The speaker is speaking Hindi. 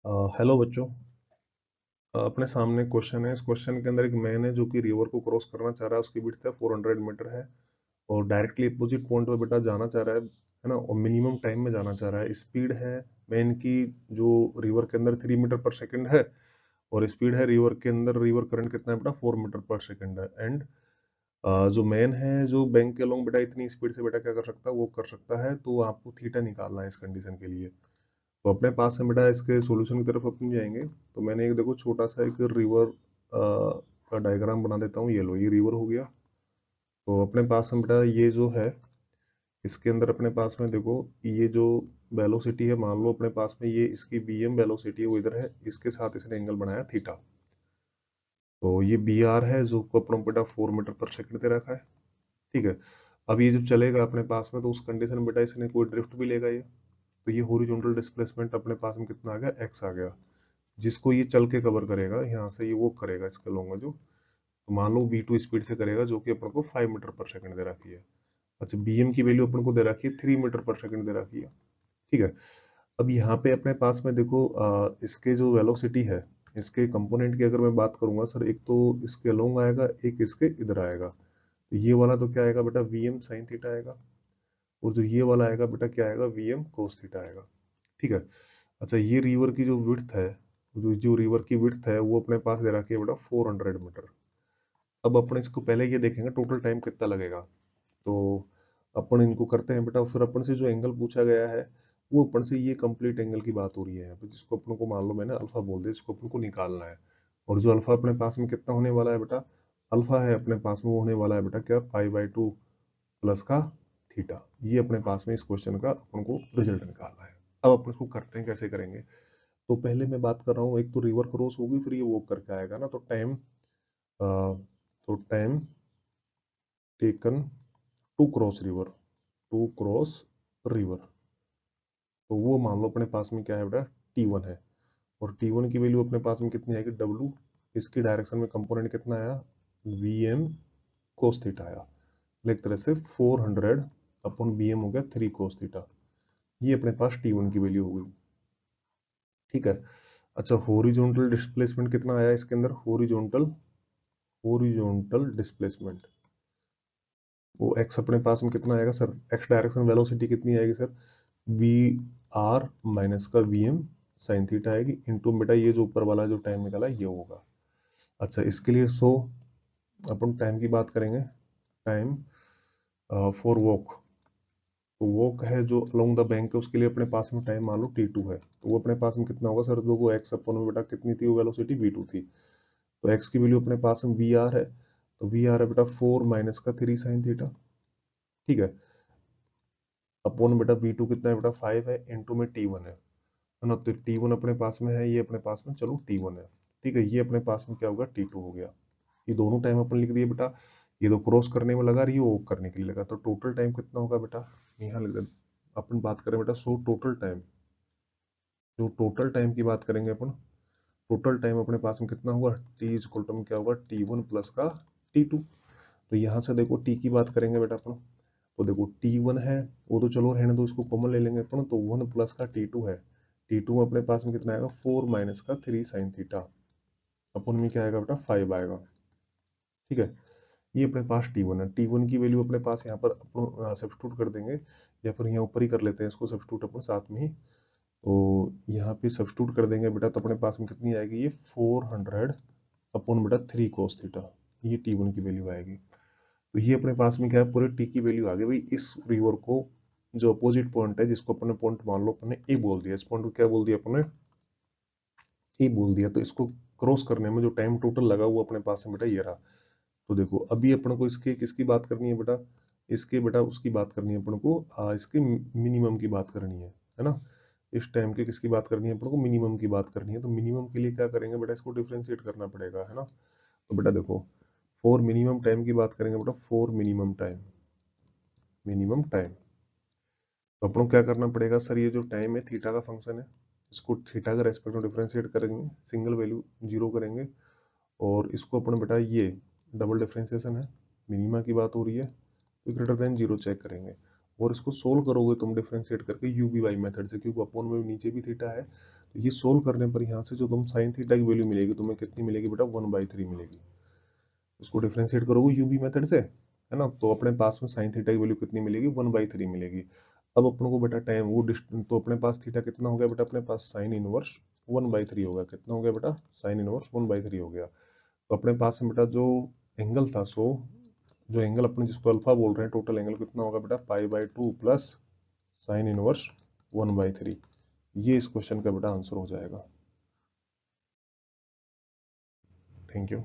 हेलो बच्चों। अपने सामने क्वेश्चन है। इस क्वेश्चन के अंदर एक मैन है जो कि रिवर को क्रॉस करना चाह रहा है। उसकी विड्थ है 400 मीटर है और डायरेक्टली अपोजिट पॉइंट पे बेटा जाना चाह रहा है ना, और मिनिमम टाइम में जाना चाह रहा है। स्पीड है मैन की जो रिवर के अंदर 3 मीटर पर सेकंड है, और स्पीड है रिवर के अंदर, रिवर करंट कितना है बेटा 4 मीटर पर सेकंड है। एंड जो मैन है जो बैंक के अलोंग बेटा इतनी स्पीड से बेटा क्या कर सकता है, वो कर सकता है। तो आपको थीटा निकालना है इस कंडीशन के लिए। तो अपने पास में बेटा इसके सॉल्यूशन की तरफ अपन जाएंगे। तो मैंने एक देखो छोटा सा एक रिवर का डायग्राम बना देता हूँ। ये लो, ये रिवर हो गया। तो अपने पास में बेटा ये जो है, इसके अंदर अपने पास में देखो ये जो वेलोसिटी है, मान लो अपने पास में ये इसकी bm वेलोसिटी है, वो इधर है। इसके साथ इसने एंगल बनाया थीटा। तो ये br है जो को अपना बेटा 4 मीटर पर सेकंड दे रखा है। ठीक है। अब ये जब चलेगा अपने पास में, तो उस कंडीशन में बेटा इसने कोई ड्रिफ्ट भी लेगा ये। तो ये हॉरिजॉन्टल डिस्प्लेसमेंट अपने पास में कितना आ गया, x आ गया, जिसको ये चल के कवर करेगा। यहाँ से ये वो करेगा इसके लूंगा जो, तो मान लो v2 स्पीड से करेगा, जो कि अपन को 5 मीटर पर सेकंड दे रखी है। अच्छा, bm की वैल्यू अपन को दे रखी है 3 मीटर पर सेकंड दे रखी है। ठीक है। अब यहाँ पे अपने पास में देखो इसके जो वेलोसिटी है, इसके कंपोनेंट की अगर मैं बात करूंगा सर, एक तो इसके अलोंग आएगा, एक इसके इधर आएगा। तो ये वाला तो क्या आएगा बेटा vm साइन थीटा आएगा, और जो ये वाला आएगा बेटा क्या आएगा vm कोस थीटा आएगा। ठीक है। अच्छा, ये रिवर की जो विड्थ है, जो जो रिवर की विड्थ है वो अपने पास दे रखी है बेटा 400 मीटर। अब अपन इसको पहले ये देखेंगे टोटल टाइम कितना लगेगा। तो अपन इनको करते हैं बेटा। फिर अपन से जो एंगल पूछा गया है, वो अपन से ये कंप्लीट एंगल की बात हो रही है यहाँ पे, जिसको अपन को मान लो मैंने अल्फा बोल दिया, जिसको अपन को निकालना है। और जो अल्फा अपने पास में कितना होने वाला है बेटा, अल्फा है अपने पास में वो होने वाला है बेटा क्या, 5/2 प्लस का थीटा। ये अपने पास में इस क्वेश्चन का अपन को रिजल्ट निकालना है। अब अपन इसको करते हैं, कैसे करेंगे। तो पहले मैं बात कर रहा हूँ, एक तो रिवर क्रॉस होगी, फिर ये वॉक करके आएगा ना। तो time taken to cross river, to cross river, तो वो मान लो अपने पास में क्या है बेटा, T1 है। और T1 की वैल्यू अपने पास में कितनी आएगी, W। इसकी डायरेक्शन में कंपोनेंट कितना आया, Vm कोस थीटा आया। एक तरह से 400 अपॉन Vm हो गया 3 कोस थीटा। ये अपने पास T1 की वैल्यू हो गई। ठीक है। अच्छा, हॉरिजॉन्टल डिस्प्लेसमेंट कितना आया इसके अंदर, हॉरिजॉन्टल डिस्प्लेसमेंट, वो x अपने पास में कितना आएगा सर, x डायरेक्शन वेलोसिटी कितनी आएगी सर, वी आर माइनस का वी एम साइन थीटा आएगी, इंटू बेटा ये जो ऊपर वाला जो टाइम निकला ये होगा। अच्छा, इसके लिए अपन टाइम की बात करेंगे। टाइम फॉर वॉक, तो वॉक है जो अलोंग द बैंक है, उसके लिए अपने पास में टाइम मान लो t2 है। तो वो अपने पास में कितना होगा सर, जो वो x अपन में बेटा कितनी थी वो वेलोसिटी v2 थी। तो x की वैल्यू अपने पास में वी आर है। तो वी आर है बेटा 4 माइनस का 3 साइन थीटा। ठीक है। अपॉन बेटा V2 कितना है बेटा 5 है, इनटू में T1 है ना। तो T1 अपने पास में है, ये अपने पास में चलो T1 है। ठीक है। ये अपने पास में क्या होगा, T2 हो गया। ये दोनों टाइम अपन लिख दिए बेटा। ये तो क्रॉस करने में लगा रही है, वो करने के लिए लगा। तो टोटल टाइम कितना होगा बेटा, यहाँ लिख दे। अपन बात करें बेटा सो टोटल टाइम, जो टोटल टाइम की बात करेंगे अपन, टोटल टाइम अपने पास में कितना होगा, टी इज इक्वल टू क्या होगा, T1 प्लस का T2। तो यहाँ से देखो टी की बात करेंगे बेटा अपन, तो देखो T1 है, वो तो चलो रहने दो, इसको कॉमन ले लेंगे अपन। तो 1 प्लस का T2 है। T2 अपने पास में कितना आएगा, 4 माइनस का 3 साइन थीटा। अपन में क्या आएगा बेटा 5 आएगा। ठीक है। ये अपने पास T1 है। T1 की वैल्यू अपने पास यहाँ पर अपन सब्स्टिट्यूट कर देंगे, या फिर यहाँ ऊपर ही कर लेते हैं इसको सब्स्टिट्यूट अपन साथ में ही। तो यहाँ पे सब्स्टिट्यूट कर देंगे बेटा, तो अपने पास में कितनी आएगी, ये 400 अपॉन बेटा 3 कोस थीटा। ये T1 की वैल्यू आएगी। तो ये अपने पास में क्या है, पूरे टी की वैल्यू आ गई भाई। इस रिवर को जो अपोजिट पॉइंट है, जिसको अपने पॉइंट मान लो अपने ए बोल दिया, इस पॉइंट को क्या बोल दिया अपने, ए बोल दिया। तो इसको क्रॉस करने में जो टाइम टोटल लगा वो अपने पास में बेटा ये रहा। तो देखो अभी अपन को इसके किसकी बात करनी है बेटा, इसके बेटा उसकी बात करनी है अपन को, इसके मिनिमम की बात करनी है ना। इस टाइम के किसकी बात करनी है अपन को, मिनिमम की बात करनी है। तो मिनिमम के लिए क्या करेंगे बेटा, इसको डिफ्रेंशिएट करना पड़ेगा, है ना। तो बेटा देखो, फॉर मिनिमम टाइम की बात करेंगे बेटा, for minimum time, minimum time. तो अपन को क्या करना पड़ेगा सर, ये जो टाइम है थीटा का फंक्शन है, इसको थीटा के रेस्पेक्ट में डिफरेंशिएट करेंगे, सिंगल वैल्यू जीरो करेंगे। और इसको अपन बेटा ये डबल डिफरेंशिएशन है, मिनिमा की बात हो रही है, तो ग्रेटर देन जीरो चेक करेंगे। और इसको सोल्व करोगे तुम डिफरेंशिएट करके यू बी वाई मेथड से, क्योंकि अपोन में नीचे भी थीटा है, तो ये सोल्व करने पर यहाँ से जो तुम साइन थीटा की वैल्यू मिलेगी तुम्हें कितनी मिलेगी बेटा, 1/3 मिलेगी। इसको डिफरेंशिएट करोगे यू बी मेथड से, है ना, तो अपने पास में साइन थीटा की वैल्यू कितनी मिलेगी, 1/3 मिलेगी। अब अपन को बेटा टाइम वो तो अपने पास थीटा कितना हो गया बेटा, अपने पास साइन इनवर्स 1/3 हो गया। कितना हो गया बेटा, साइन इनवर्स 1/3 हो गया। तो अपने पास में बेटा जो एंगल था, सो जो एंगल अपने जिसको अल्फा बोल रहे हैं, टोटल एंगल कितना होगा बेटा, π/2 प्लस साइन इनवर्स 1/3। ये इस क्वेश्चन का बेटा आंसर हो जाएगा। Thank you.